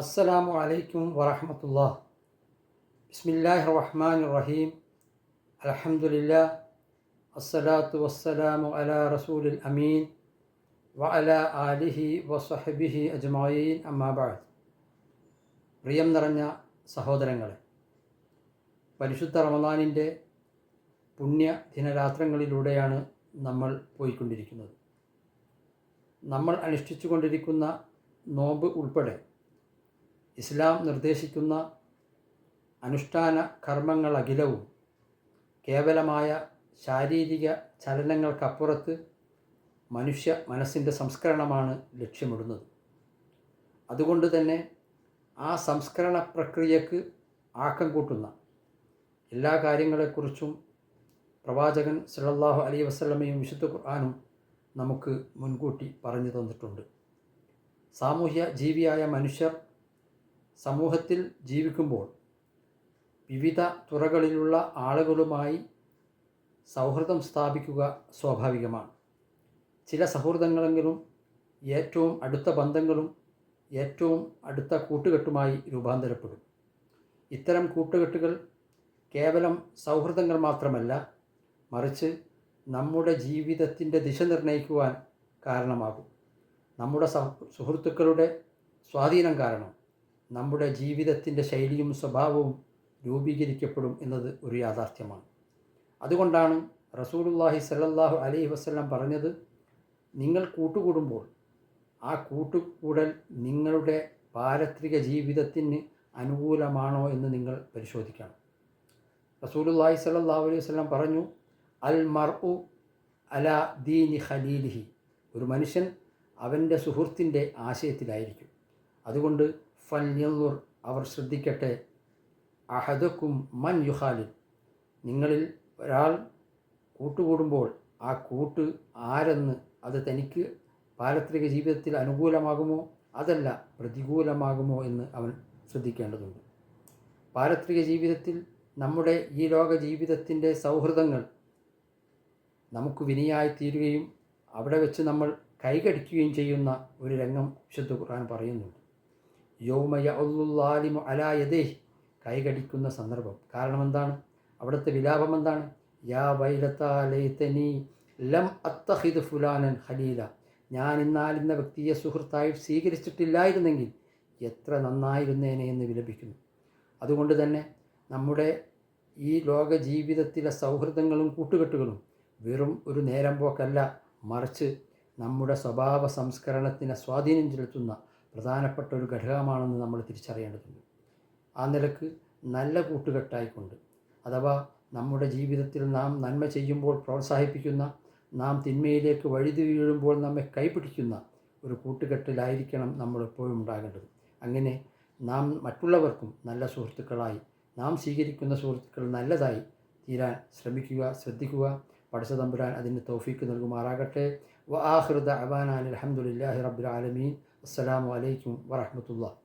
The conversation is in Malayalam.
അസ്സലാമു അലൈക്കും വറഹ്മത്തുള്ളാഹി. ബിസ്മില്ലാഹിർ റഹ്മാനിർ റഹീം. അൽഹംദുലില്ലാ അസ്സലാത്തു വസ്സലാമു അലാ റസൂലിൽ അമീൻ വഅലാ ആലിഹി വസഹ്ബിഹി അജ്മഈൻ. അമ്മാ ബഅദ്. പ്രിയം നിറഞ്ഞ സഹോദരങ്ങളെ, പരിശുദ്ധ റമദാനിൻ്റെ പുണ്യ ദിനരാത്രങ്ങളിലൂടെയാണ് നമ്മൾ പോയിക്കൊണ്ടിരിക്കുന്നത്. നമ്മൾ അനുഷ്ഠിച്ചു കൊണ്ടിരിക്കുന്ന നോമ്പ് ഉൾപ്പെടെ ഇസ്ലാം നിർദ്ദേശിക്കുന്ന അനുഷ്ഠാന കർമ്മങ്ങളഖിലവും കേവലമായ ശാരീരിക ചലനങ്ങൾക്കപ്പുറത്ത് മനുഷ്യ മനസ്സിൻ്റെ സംസ്കരണമാണ് ലക്ഷ്യമിടുന്നത്. അതുകൊണ്ട് തന്നെ ആ സംസ്കരണ പ്രക്രിയക്ക് ആക്കം കൂട്ടുന്ന എല്ലാ കാര്യങ്ങളെക്കുറിച്ചും പ്രവാചകൻ സല്ലല്ലാഹു അലൈഹി വസല്ലമയും വിശുദ്ധ ഖുർആനും നമുക്ക് മുൻകൂട്ടി പറഞ്ഞു തന്നിട്ടുണ്ട്. സാമൂഹ്യ ജീവിയായ മനുഷ്യർ സമൂഹത്തിൽ ജീവിക്കുമ്പോൾ വിവിധ തുറകളിലുള്ള ആളുകളുമായി സൗഹൃദം സ്ഥാപിക്കുക സ്വാഭാവികമാണ്. ചില സൗഹൃദങ്ങളെങ്കിലും ഏറ്റവും അടുത്ത ബന്ധങ്ങളും ഏറ്റവും അടുത്ത കൂട്ടുകെട്ടുമായി രൂപാന്തരപ്പെടും. ഇത്തരം കൂട്ടുകെട്ടുകൾ കേവലം സൗഹൃദങ്ങൾ മാത്രമല്ല, മറിച്ച് നമ്മുടെ ജീവിതത്തിൻ്റെ ദിശ നിർണ്ണയിക്കുവാൻ കാരണമാകും. നമ്മുടെ സുഹൃത്തുക്കളുടെ സ്വാധീനം കാരണം നമ്മുടെ ജീവിതത്തിൻ്റെ ശൈലിയും സ്വഭാവവും രൂപീകരിക്കപ്പെടും എന്നത് ഒരു യാഥാർത്ഥ്യമാണ്. അതുകൊണ്ടാണ് റസൂലുള്ളാഹി സ്വല്ലല്ലാഹു അലൈഹി വസല്ലം പറഞ്ഞത്, നിങ്ങൾ കൂട്ടുകൂടുമ്പോൾ ആ കൂട്ടുകൂടൽ നിങ്ങളുടെ പാരത്രിക ജീവിതത്തിന് അനുകൂലമാണോ എന്ന് നിങ്ങൾ പരിശോധിക്കണം. റസൂലുള്ളാഹി സ്വല്ലല്ലാഹു അലൈഹി വസല്ലം പറഞ്ഞു, അൽ മർഉ അലാ ദീനി ഖലീലിഹി. ഒരു മനുഷ്യൻ അവൻ്റെ സുഹൃത്തിൻ്റെ ആശയത്തിലായിരിക്കും. അതുകൊണ്ട് ഫൽയൻളുർ, അവർ ശ്രദ്ധിക്കട്ടെ, അഹദക്കും മൻ യുഖാലിൽ, നിങ്ങളിൽ ഒരാൾ കൂട്ടുകൂടുമ്പോൾ ആ കൂട്ട് ആരെന്ന്, അത് തനിക്ക് പാരത്രിക ജീവിതത്തിൽ അനുകൂലമാകുമോ അതല്ല പ്രതികൂലമാകുമോ എന്ന് അവൻ ശ്രദ്ധിക്കേണ്ടതുണ്ട്. പാരത്രിക ജീവിതത്തിൽ നമ്മുടെ ഈ ലോക ജീവിതത്തിൻ്റെ സൗഹൃദങ്ങൾ നമുക്ക് വിനയായിത്തീരുകയും അവിടെ വെച്ച് നമ്മൾ കൈകടിക്കുകയും ചെയ്യുന്ന ഒരു രംഗം വിശുദ്ധ ഖുർആൻ പറയുന്നുണ്ട്. യൗമ യഅ്ളുല്ലാലിമു അലാ യദൈഹി, കൈകടിക്കുന്ന സന്ദർഭം. കാരണം എന്താണ്? അവിടുത്തെ വിലാപം എന്താണ്? യാ വൈലത്താ ലൈതനി ലം അത്തഖിദ് ഫുലാനൻ ഖലീല, ഞാൻ ഇന്നാലിന്ന വ്യക്തിയെ സുഹൃത്തായി സ്വീകരിച്ചിട്ടില്ലായിരുന്നെങ്കിൽ എത്ര നന്നായിരുന്നേനെ എന്ന് വിലപിക്കുന്നു. അതുകൊണ്ട് തന്നെ നമ്മുടെ ഈ ലോക ജീവിതത്തിലെ സൗഹൃദങ്ങളും കൂട്ടുകെട്ടുകളും വെറും ഒരു നേരം പോക്കല്ല, മറിച്ച് നമ്മുടെ സ്വഭാവ സംസ്കരണത്തിന് സ്വാധീനം ചെലുത്തുന്ന പ്രധാനപ്പെട്ട ഒരു ഘടകമാണെന്ന് നമ്മൾ തിരിച്ചറിയേണ്ടതുണ്ട്. ആ നിലക്ക് നല്ല കൂട്ടുകെട്ടായിക്കൊണ്ട്, അഥവാ നമ്മുടെ ജീവിതത്തിൽ നാം നന്മ ചെയ്യുമ്പോൾ പ്രോത്സാഹിപ്പിക്കുന്ന, നാം തിന്മയിലേക്ക് വഴുതി വീഴുമ്പോൾ നമ്മെ കൈപിടിക്കുന്ന ഒരു കൂട്ടുകെട്ടിലായിരിക്കണം നമ്മൾ എപ്പോഴും ഉണ്ടാകേണ്ടത്. അങ്ങനെ നാം മറ്റുള്ളവർക്കും നല്ല സുഹൃത്തുക്കളായി, നാം സ്വീകരിക്കുന്ന സുഹൃത്തുക്കൾ നല്ലതായി തീരാൻ ശ്രദ്ധിക്കുക. പടച്ച തമ്പുരാൻ അതിന് തൗഫീക്ക് നൽകുമാറാകട്ടെ. വ ആഖിറു ദഅവാനാ അൽഹംദുലില്ലാഹി റബ്ബിൽ ആലമീൻ. അസ്സലാമു അലൈക്കും വറഹ്മത്തുള്ളാഹി.